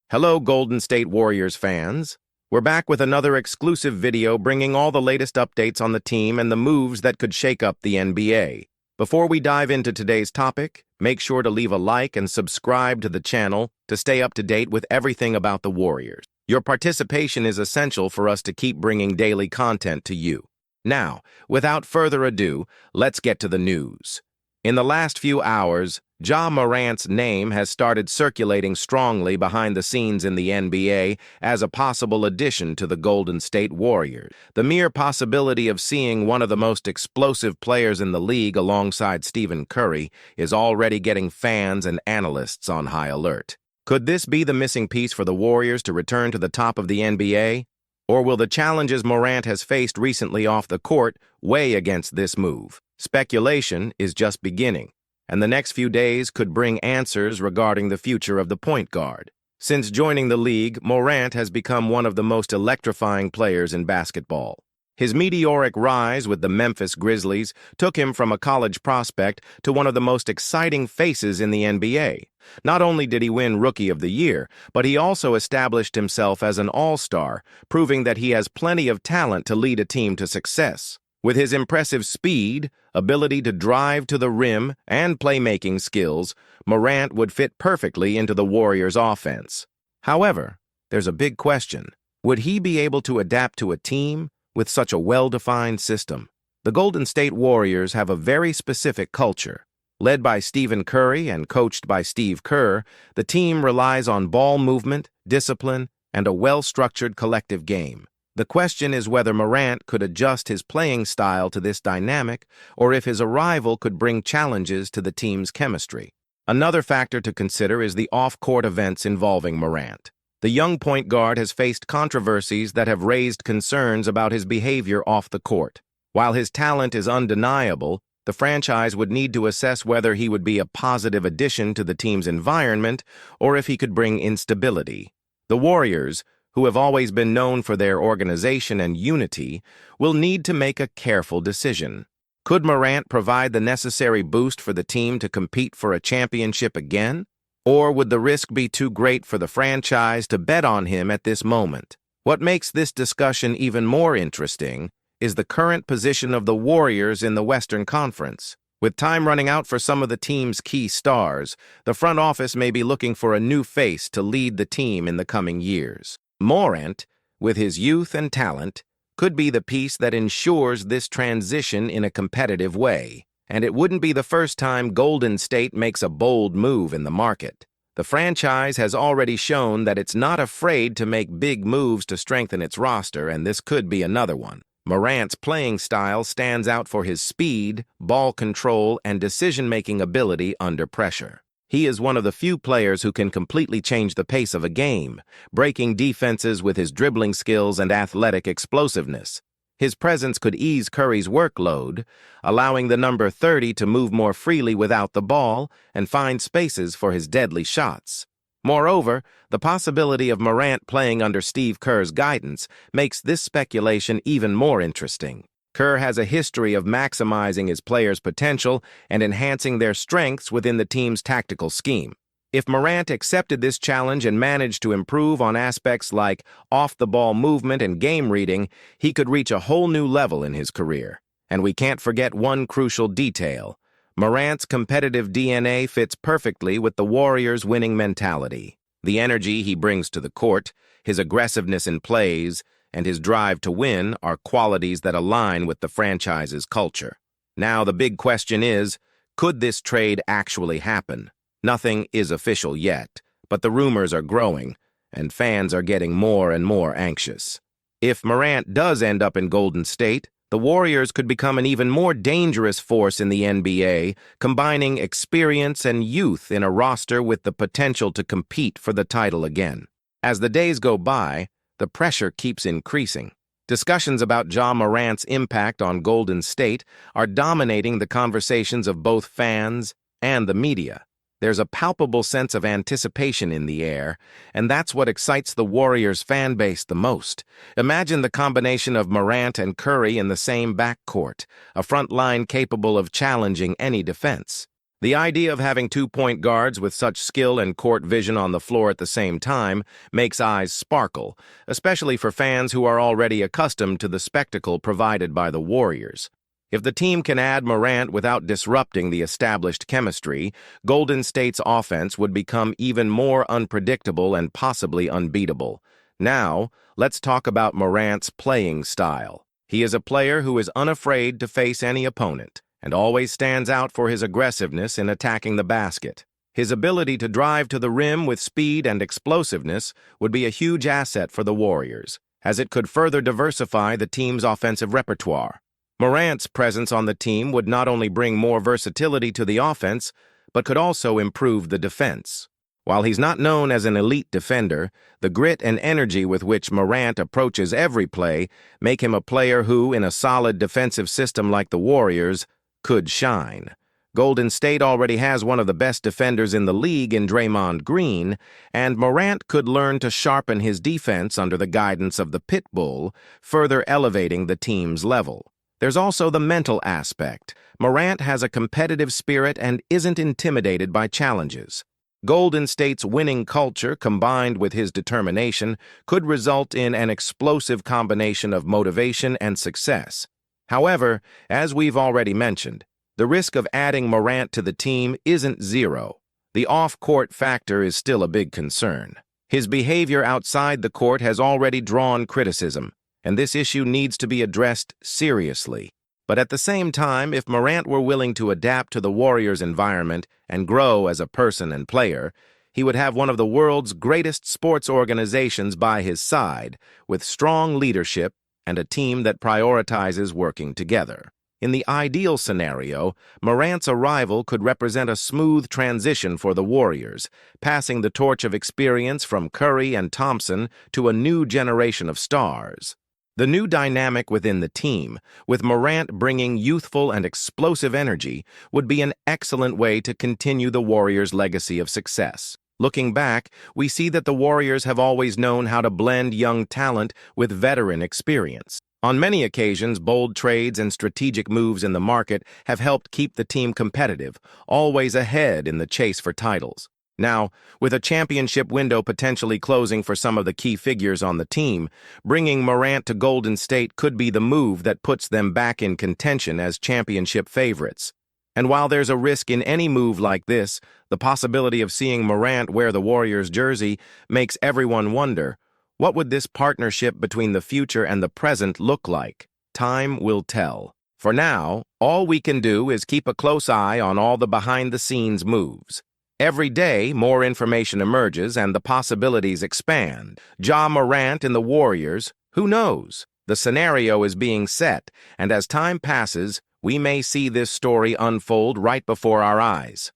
Hello, Golden State Warriors fans. We're back with another exclusive video bringing all the latest updates on the team and the moves that could shake up the NBA. Before we dive into today's topic, make sure to leave a like and subscribe to the channel to stay up to date with everything about the Warriors. Your participation is essential for us to keep bringing daily content to you. Now, without further ado, let's get to the news. In the last few hours, Ja Morant's name has started circulating strongly behind the scenes in the NBA as a possible addition to the Golden State Warriors. The mere possibility of seeing one of the most explosive players in the league alongside Stephen Curry is already getting fans and analysts on high alert. Could this be the missing piece for the Warriors to return to the top of the NBA? Or will the challenges Morant has faced recently off the court weigh against this move? Speculation is just beginning, and the next few days could bring answers regarding the future of the point guard. Since joining the league, Morant has become one of the most electrifying players in basketball. His meteoric rise with the Memphis Grizzlies took him from a college prospect to one of the most exciting faces in the NBA. Not only did he win Rookie of the Year, but he also established himself as an all-star, proving that he has plenty of talent to lead a team to success. With his impressive speed, ability to drive to the rim, and playmaking skills, Morant would fit perfectly into the Warriors' offense. However, there's a big question. Would he be able to adapt to a team with such a well-defined system? The Golden State Warriors have a very specific culture. Led by Stephen Curry and coached by Steve Kerr, the team relies on ball movement, discipline, and a well-structured collective game. The question is whether Morant could adjust his playing style to this dynamic, or if his arrival could bring challenges to the team's chemistry. Another factor to consider is the off-court events involving Morant. The young point guard has faced controversies that have raised concerns about his behavior off the court. While his talent is undeniable, the franchise would need to assess whether he would be a positive addition to the team's environment or if he could bring instability. The Warriors, who have always been known for their organization and unity, will need to make a careful decision. Could Morant provide the necessary boost for the team to compete for a championship again? Or would the risk be too great for the franchise to bet on him at this moment? What makes this discussion even more interesting is the current position of the Warriors in the Western Conference. With time running out for some of the team's key stars, the front office may be looking for a new face to lead the team in the coming years. Morant, with his youth and talent, could be the piece that ensures this transition in a competitive way. And it wouldn't be the first time Golden State makes a bold move in the market. The franchise has already shown that it's not afraid to make big moves to strengthen its roster, and this could be another one. Morant's playing style stands out for his speed, ball control, and decision-making ability under pressure. He is one of the few players who can completely change the pace of a game, breaking defenses with his dribbling skills and athletic explosiveness. His presence could ease Curry's workload, allowing the number 30 to move more freely without the ball and find spaces for his deadly shots. Moreover, the possibility of Morant playing under Steve Kerr's guidance makes this speculation even more interesting. Kerr has a history of maximizing his players' potential and enhancing their strengths within the team's tactical scheme. If Morant accepted this challenge and managed to improve on aspects like off-the-ball movement and game reading, he could reach a whole new level in his career. And we can't forget one crucial detail. Morant's competitive DNA fits perfectly with the Warriors' winning mentality. The energy he brings to the court, his aggressiveness in plays, and his drive to win are qualities that align with the franchise's culture. Now the big question is, could this trade actually happen? Nothing is official yet, but the rumors are growing, and fans are getting more and more anxious. If Morant does end up in Golden State, the Warriors could become an even more dangerous force in the NBA, combining experience and youth in a roster with the potential to compete for the title again. As the days go by, the pressure keeps increasing. Discussions about Ja Morant's impact on Golden State are dominating the conversations of both fans and the media. There's a palpable sense of anticipation in the air, and that's what excites the Warriors fan base the most. Imagine the combination of Morant and Curry in the same backcourt, a front line capable of challenging any defense. The idea of having 2 point guards with such skill and court vision on the floor at the same time makes eyes sparkle, especially for fans who are already accustomed to the spectacle provided by the Warriors. If the team can add Morant without disrupting the established chemistry, Golden State's offense would become even more unpredictable and possibly unbeatable. Now, let's talk about Morant's playing style. He is a player who is unafraid to face any opponent and always stands out for his aggressiveness in attacking the basket. His ability to drive to the rim with speed and explosiveness would be a huge asset for the Warriors, as it could further diversify the team's offensive repertoire. Morant's presence on the team would not only bring more versatility to the offense, but could also improve the defense. While he's not known as an elite defender, the grit and energy with which Morant approaches every play make him a player who, in a solid defensive system like the Warriors, could shine. Golden State already has one of the best defenders in the league in Draymond Green, and Morant could learn to sharpen his defense under the guidance of the Pitbull, further elevating the team's level. There's also the mental aspect. Morant has a competitive spirit and isn't intimidated by challenges. Golden State's winning culture, combined with his determination, could result in an explosive combination of motivation and success. However, as we've already mentioned, the risk of adding Morant to the team isn't zero. The off-court factor is still a big concern. His behavior outside the court has already drawn criticism, and this issue needs to be addressed seriously. But at the same time, if Morant were willing to adapt to the Warriors' environment and grow as a person and player, he would have one of the world's greatest sports organizations by his side, with strong leadership and a team that prioritizes working together. In the ideal scenario, Morant's arrival could represent a smooth transition for the Warriors, passing the torch of experience from Curry and Thompson to a new generation of stars. The new dynamic within the team, with Morant bringing youthful and explosive energy, would be an excellent way to continue the Warriors' legacy of success. Looking back, we see that the Warriors have always known how to blend young talent with veteran experience. On many occasions, bold trades and strategic moves in the market have helped keep the team competitive, always ahead in the chase for titles. Now, with a championship window potentially closing for some of the key figures on the team, bringing Morant to Golden State could be the move that puts them back in contention as championship favorites. And while there's a risk in any move like this, the possibility of seeing Morant wear the Warriors jersey makes everyone wonder, what would this partnership between the future and the present look like? Time will tell. For now, all we can do is keep a close eye on all the behind-the-scenes moves. Every day, more information emerges and the possibilities expand. Ja Morant and the Warriors, who knows? The scenario is being set, and as time passes, we may see this story unfold right before our eyes.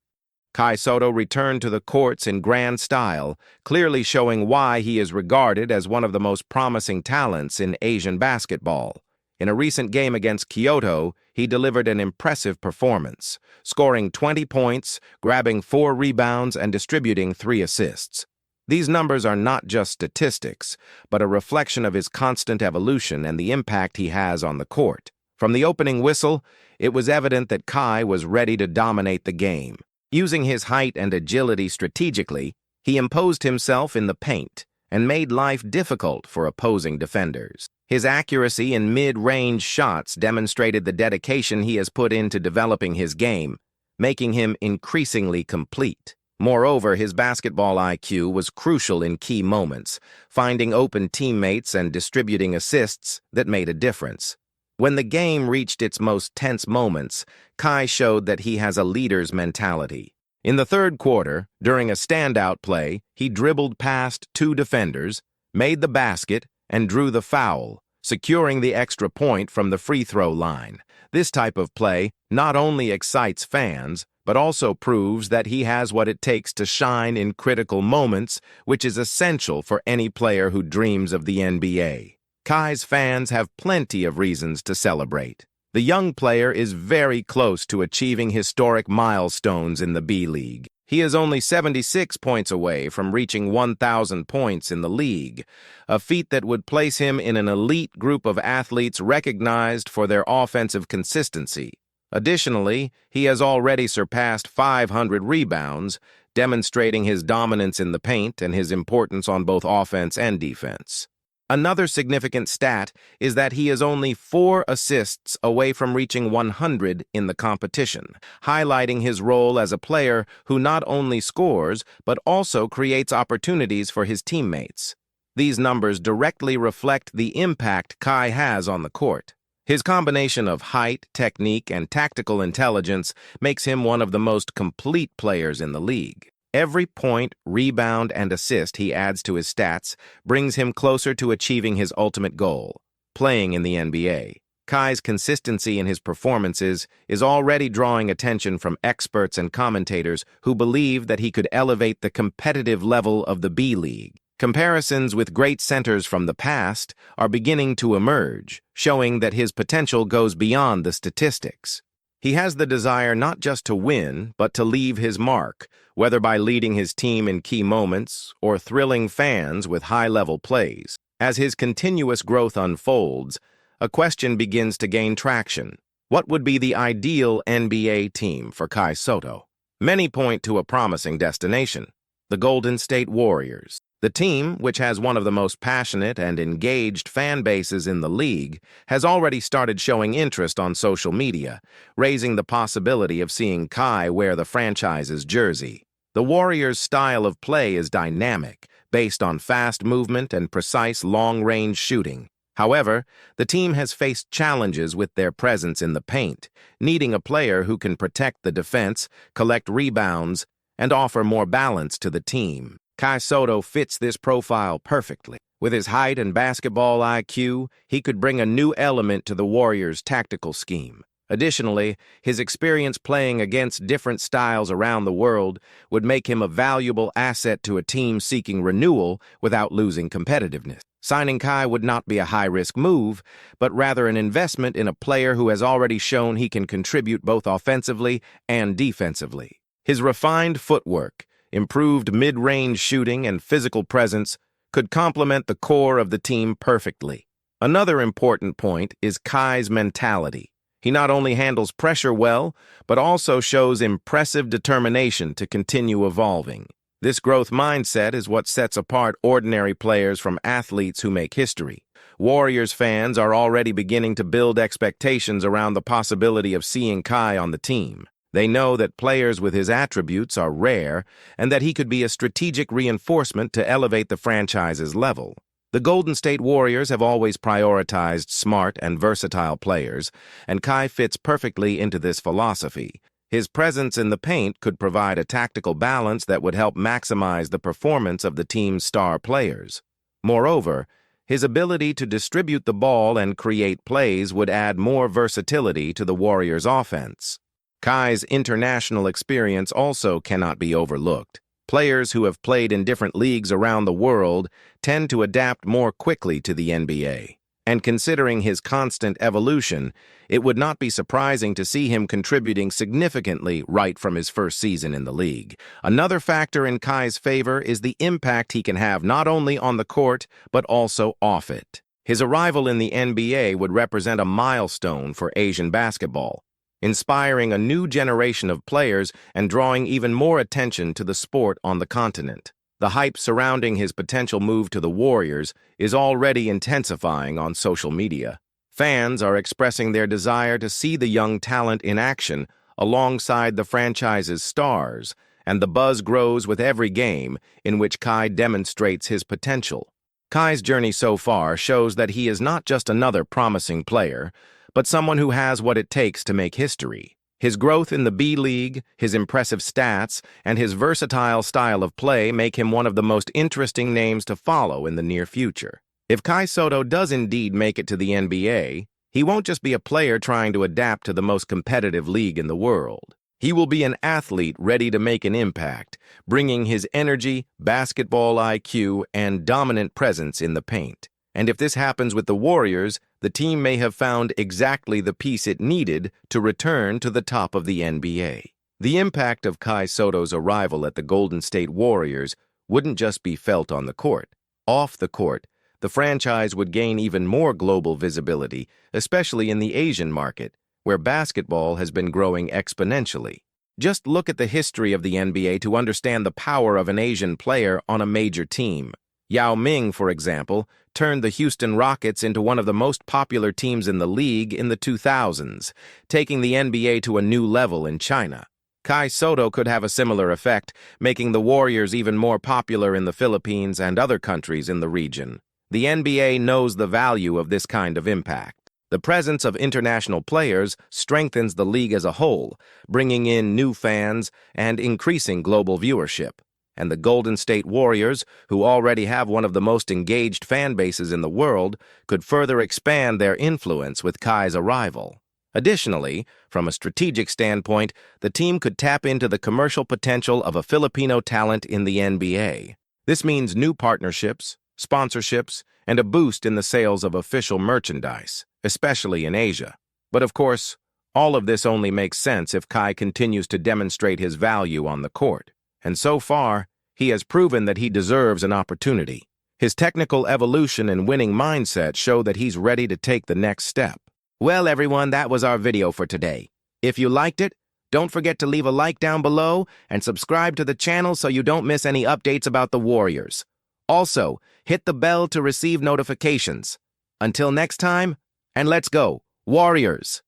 Kai Sotto returned to the courts in grand style, clearly showing why he is regarded as one of the most promising talents in Asian basketball. In a recent game against Kyoto, he delivered an impressive performance, scoring 20 points, grabbing 4 rebounds, and distributing 3 assists. These numbers are not just statistics, but a reflection of his constant evolution and the impact he has on the court. From the opening whistle, it was evident that Kai was ready to dominate the game. Using his height and agility strategically, he imposed himself in the paint and made life difficult for opposing defenders. His accuracy in mid-range shots demonstrated the dedication he has put into developing his game, making him increasingly complete. Moreover, his basketball IQ was crucial in key moments, finding open teammates and distributing assists that made a difference. When the game reached its most tense moments, Kai showed that he has a leader's mentality. In the third quarter, during a standout play, he dribbled past 2 defenders, made the basket, and drew the foul, securing the extra point from the free throw line. This type of play not only excites fans, but also proves that he has what it takes to shine in critical moments, which is essential for any player who dreams of the NBA. Kai's fans have plenty of reasons to celebrate. The young player is very close to achieving historic milestones in the B-League. He is only 76 points away from reaching 1,000 points in the league, a feat that would place him in an elite group of athletes recognized for their offensive consistency. Additionally, he has already surpassed 500 rebounds, demonstrating his dominance in the paint and his importance on both offense and defense. Another significant stat is that he is only 4 assists away from reaching 100 in the competition, highlighting his role as a player who not only scores but also creates opportunities for his teammates. These numbers directly reflect the impact Kai has on the court. His combination of height, technique, and tactical intelligence makes him one of the most complete players in the league. Every point, rebound, and assist he adds to his stats brings him closer to achieving his ultimate goal, playing in the NBA. Kai's consistency in his performances is already drawing attention from experts and commentators who believe that he could elevate the competitive level of the B-League. Comparisons with great centers from the past are beginning to emerge, showing that his potential goes beyond the statistics. He has the desire not just to win, but to leave his mark, whether by leading his team in key moments or thrilling fans with high-level plays. As his continuous growth unfolds, a question begins to gain traction. What would be the ideal NBA team for Kai Sotto? Many point to a promising destination, the Golden State Warriors. The team, which has one of the most passionate and engaged fan bases in the league, has already started showing interest on social media, raising the possibility of seeing Kai wear the franchise's jersey. The Warriors' style of play is dynamic, based on fast movement and precise long-range shooting. However, the team has faced challenges with their presence in the paint, needing a player who can protect the defense, collect rebounds, and offer more balance to the team. Kai Sotto fits this profile perfectly. With his height and basketball IQ, he could bring a new element to the Warriors' tactical scheme. Additionally, his experience playing against different styles around the world would make him a valuable asset to a team seeking renewal without losing competitiveness. Signing Kai would not be a high-risk move, but rather an investment in a player who has already shown he can contribute both offensively and defensively. His refined footwork, improved mid-range shooting, and physical presence could complement the core of the team perfectly. Another important point is Kai's mentality. He not only handles pressure well, but also shows impressive determination to continue evolving. This growth mindset is what sets apart ordinary players from athletes who make history. Warriors fans are already beginning to build expectations around the possibility of seeing Kai on the team. They know that players with his attributes are rare and that he could be a strategic reinforcement to elevate the franchise's level. The Golden State Warriors have always prioritized smart and versatile players, and Kai fits perfectly into this philosophy. His presence in the paint could provide a tactical balance that would help maximize the performance of the team's star players. Moreover, his ability to distribute the ball and create plays would add more versatility to the Warriors' offense. Kai's international experience also cannot be overlooked. Players who have played in different leagues around the world tend to adapt more quickly to the NBA. And considering his constant evolution, it would not be surprising to see him contributing significantly right from his first season in the league. Another factor in Kai's favor is the impact he can have not only on the court, but also off it. His arrival in the NBA would represent a milestone for Asian basketball, inspiring a new generation of players and drawing even more attention to the sport on the continent. The hype surrounding his potential move to the Warriors is already intensifying on social media. Fans are expressing their desire to see the young talent in action alongside the franchise's stars, and the buzz grows with every game in which Kai demonstrates his potential. Kai's journey so far shows that he is not just another promising player, but someone who has what it takes to make history. His growth in the B-League, his impressive stats, and his versatile style of play make him one of the most interesting names to follow in the near future. If Kai Sotto does indeed make it to the NBA, he won't just be a player trying to adapt to the most competitive league in the world. He will be an athlete ready to make an impact, bringing his energy, basketball IQ, and dominant presence in the paint. And if this happens with the Warriors, the team may have found exactly the piece it needed to return to the top of the NBA. The impact of Kai Sotto's arrival at the Golden State Warriors wouldn't just be felt on the court. Off the court, the franchise would gain even more global visibility, especially in the Asian market, where basketball has been growing exponentially. Just look at the history of the NBA to understand the power of an Asian player on a major team. Yao Ming, for example, turned the Houston Rockets into one of the most popular teams in the league in the 2000s, taking the NBA to a new level in China. Kai Sotto could have a similar effect, making the Warriors even more popular in the Philippines and other countries in the region. The NBA knows the value of this kind of impact. The presence of international players strengthens the league as a whole, bringing in new fans and increasing global viewership. And the Golden State Warriors, who already have one of the most engaged fan bases in the world, could further expand their influence with Kai's arrival. Additionally, from a strategic standpoint, the team could tap into the commercial potential of a Filipino talent in the NBA. This means new partnerships, sponsorships, and a boost in the sales of official merchandise, especially in Asia. But of course, all of this only makes sense if Kai continues to demonstrate his value on the court. And so far, he has proven that he deserves an opportunity. His technical evolution and winning mindset show that he's ready to take the next step. Well, everyone, that was our video for today. If you liked it, don't forget to leave a like down below and subscribe to the channel so you don't miss any updates about the Warriors. Also, hit the bell to receive notifications. Until next time, and let's go, Warriors!